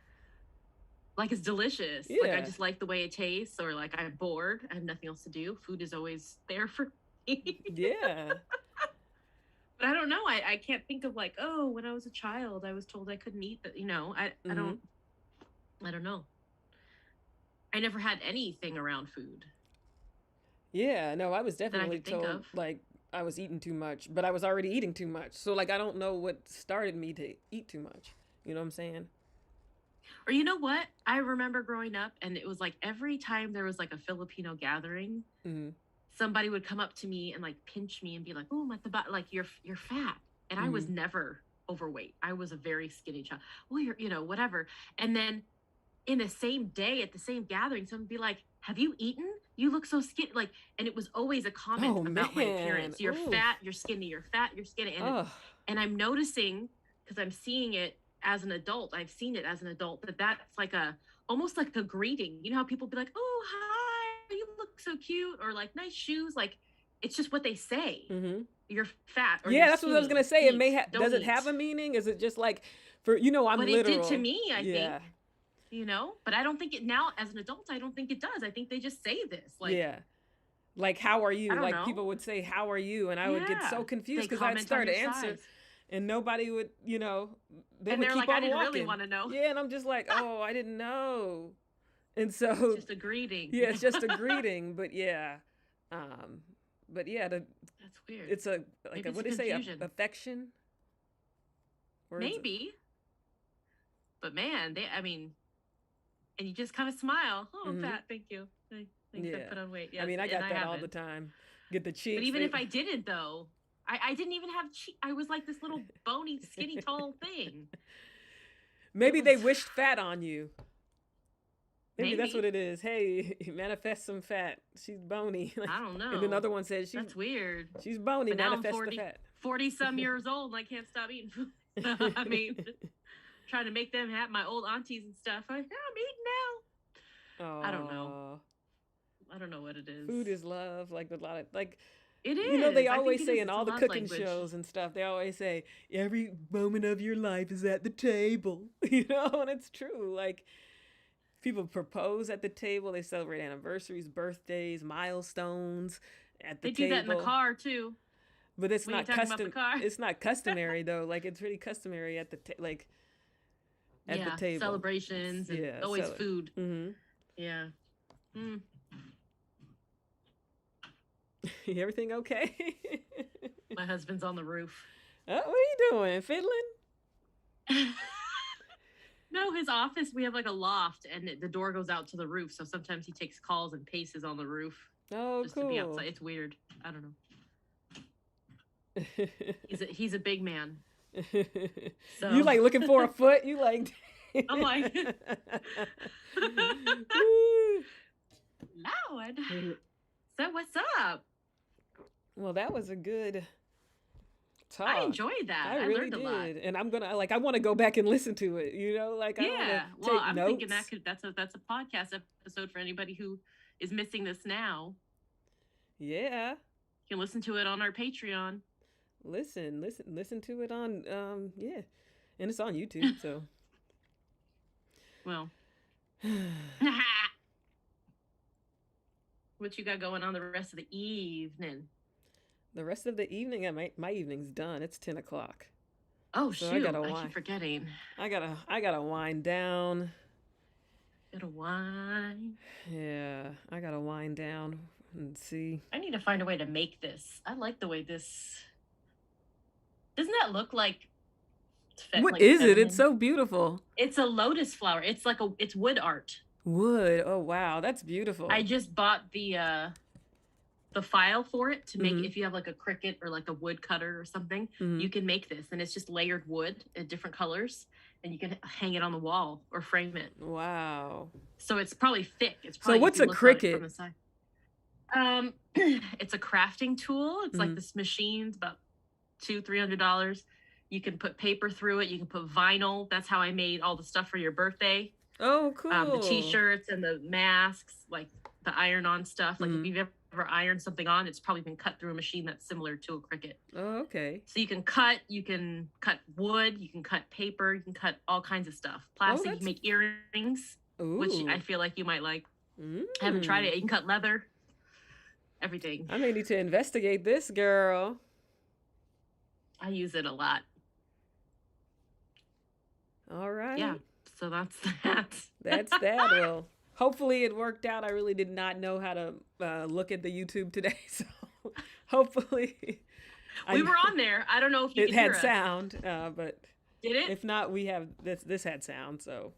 Like, it's delicious. Yeah. Like, I just like the way it tastes, or like I'm bored, I have nothing else to do. Food is always there for me. Yeah. But I don't know. I can't think of like, oh, when I was a child, I was told I couldn't eat that. You know, I don't know. I never had anything around food. Yeah, no, I was that I definitely could think told of. like I was eating too much, but I was already eating too much. So like I don't know what started me to eat too much. You know what I'm saying? Or you know what? I remember growing up, and it was like every time there was like a Filipino gathering, Hmm. somebody would come up to me and like pinch me and be like, "Oh, like you're fat," and I was Hmm. never overweight. I was a very skinny child. Well, you're, you know, whatever. And then in the same day at the same gathering, someone would be like, "Have you eaten? You look so skinny." Like, and it was always a comment Oh about my man. appearance. You're Ooh. fat. You're skinny. You're fat. You're skinny. Oh. And I'm noticing, because I'm seeing it as an adult. I've seen it as an adult, that that's like a almost like a greeting. You know how people be like, "Oh, hi, you look so cute," or like, "Nice shoes." Like, it's just what they say. Hmm. You're fat, or Yeah, you're that's what I was skinny. gonna say. It may Eat, have. don't Does it eat. have a meaning? Is it just like, for you know, I'm But it did to literal. me, I Yeah. think. You know, but I don't think it now as an adult. I don't think it does. I think they just say this. Like, Yeah. Like, how are I you? don't Like, know. people would say, how are you? And I would get so Yeah, confused they because I'd comment on start your to answer size, and nobody would, you know, they and would they're keep like, "I on didn't really walking. want to know." Yeah. And I'm just like, oh, I didn't know. And It's so, just a greeting. yeah, it's just a greeting. But yeah. Um, but yeah, That's weird. it's a, like, Maybe a, it's what a do they say? confusion. Affection? Or it's Maybe, but man, I mean, and you just kind of smile. "Oh, I'm hmm. fat. Thank you. Thanks. I Yeah. put on weight." I Yes, mean, I and got I that all the haven't. time. Get the But cheeks. even if I didn't, though, I didn't even have I was like this little bony, skinny, tall thing. It Maybe they was wished fat on you. Maybe that's what maybe. it is. Hey, manifest some fat. She's bony. I don't And then know. other one says That's weird. she's bony. But now I'm Manifest the fat. 40 some years old, and I can't stop eating food. I mean, trying to make them have my old aunties and stuff. I'm eating now. I don't know. Aw. I don't know what it is. Food is love. Like a lot of like, It you know, they is. I think always it say is. in It's a all the love cooking language. shows and stuff, they always say every moment of your life is at the table. You know, and it's true. Like, people propose at the table. They celebrate anniversaries, birthdays, milestones at the They do that in the table. car too. But it's When you're not talking about the car. It's not customary though. Like, it's really customary at the like at the Yeah, table. celebrations and Yeah. always So. food. Mm-hmm. Yeah. Mm. Everything okay? My husband's on the roof. Oh, what are you doing? Fiddling? No, his office, we have like a loft, and the door goes out to the roof. So sometimes he takes calls and paces on the roof Oh, just to be outside. cool. It's weird. I don't know. He's a big man. So You like looking for a foot? You like? I'm like, Woo. Lord. So what's up? Well, that was a good talk. I enjoyed that. I I really learned a lot. did, and I'm gonna like. I want to go back and listen to it. You know, like I Yeah. want to Well, take I'm notes. thinking that's a podcast episode for anybody who is missing this now. Yeah, You can listen to it on our Patreon. listen to it on yeah, and it's on YouTube. So Well, what you got going on the rest of the evening? the rest of the evening, my evening's done. It's 10 o'clock. Oh So I shoot! gotta I wind. keep forgetting. I gotta wind down. Gotta wine. Yeah, I gotta wind down and see. I need to find a way to make this. I like the way this. Doesn't that look like What like is it? It's feminine. so beautiful. It's a lotus flower. It's like it's wood art. Wood. Oh wow, that's beautiful. I just bought the file for it to make, Mhm. if you have like a Cricut or like a wood cutter or something, Mhm. you can make this, and it's just layered wood in different colors, and you can hang it on the wall or frame it. Wow. So it's probably thick. It's So probably, if what's you a look at it from Cricut? the side. It's a crafting tool. It's like Mhm. this machine's about $200-$300. You can put paper through it. You can put vinyl. That's how I made all the stuff for your birthday. Oh, The cool. t-shirts and the masks, like the iron-on stuff. Like if Mhm. you've ever ironed something on, it's probably been cut through a machine that's similar to a Cricut. Oh, okay. So you can cut wood, you can cut paper, you can cut all kinds of stuff. Oh, Plastic, you that's can make earrings, which I ooh. feel like you might like. I haven't tried it. You can cut leather, everything. I may need to investigate this, girl. I use it a lot. All right. Yeah. So that's that. That's that. Well, hopefully it worked out. I really did not know how to look at the YouTube today, so hopefully We were on there. I don't know if you it can had hear us. sound, but Did it? if not, we have this had sound. So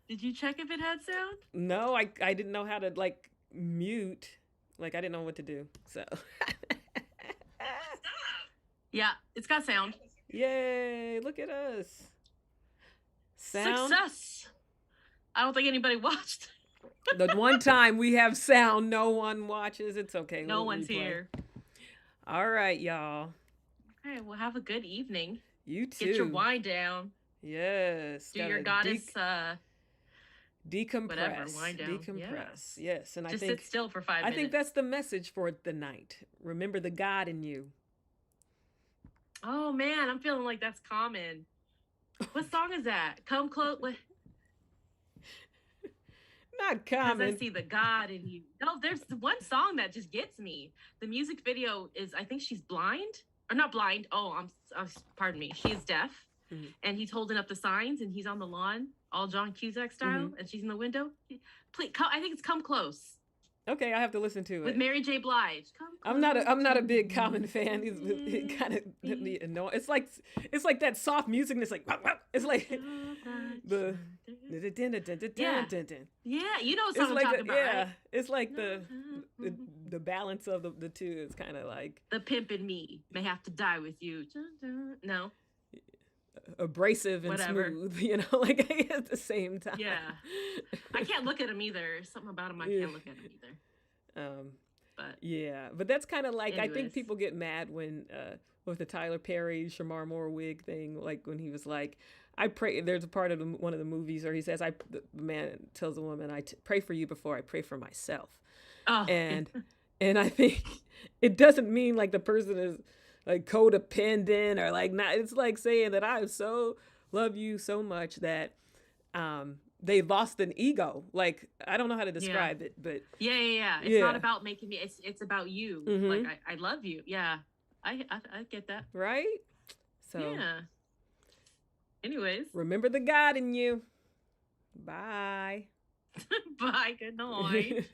Did you check if it had sound? no, I didn't know how to like mute. Like I didn't know what to do. So Yeah, it's got sound. yay! Look at us. Sound. Success. I don't think anybody watched. The one time we have sound, no one watches. It's okay. No we'll one's replay. here. All right, y'all. Okay, well, have a good evening. You too. Get your wine down. Yes. Do your gotta goddess. decompress. whatever, wind down. Decompress. Yes, and Just I think sit still for 5 I minutes. think that's the message for the night. Remember the God in you. Oh man, I'm feeling like that's common. What song is that? Come close. Not Because I common. see the God in you. No, there's one song that just gets me. The music video is, I think she's blind or not blind. Oh, pardon me. She is deaf, Mhm. and he's holding up the signs, and he's on the lawn, all John Cusack style, and she's in the window. Please, I think it's "Come Close" Okay, I have to listen to with it. Mary J. Blige. Come I'm not a close big to Common me. fan. He kind of annoying. It's like that soft music. And it's like it's like the Yeah. Yeah, you know what song I'm like talking about, yeah. right? It's like the balance of the two is kind of like The pimp in me may have to die with you. No. abrasive and Whatever. smooth, you know, like at the same time. Yeah. I can't look at him either. Something about him, I Yeah. can't look at him either. But Yeah, but that's kind of like I think Anyways. people get mad when with the Tyler Perry Shamar Moore wig thing, like when he was like, I pray. There's a part of one of the movies where he says, the man tells the woman, pray for you before I pray for myself, oh, and I think it doesn't mean like the person is like codependent or like not. It's like saying that I so love you so much that they lost an ego. Like I don't know how to describe it, but yeah. It's Yeah. not about making me. It's about you. Mhm. Like I love you. Yeah, I get that. right. So Yeah. Anyways, remember the God in you. Bye. bye. Good night.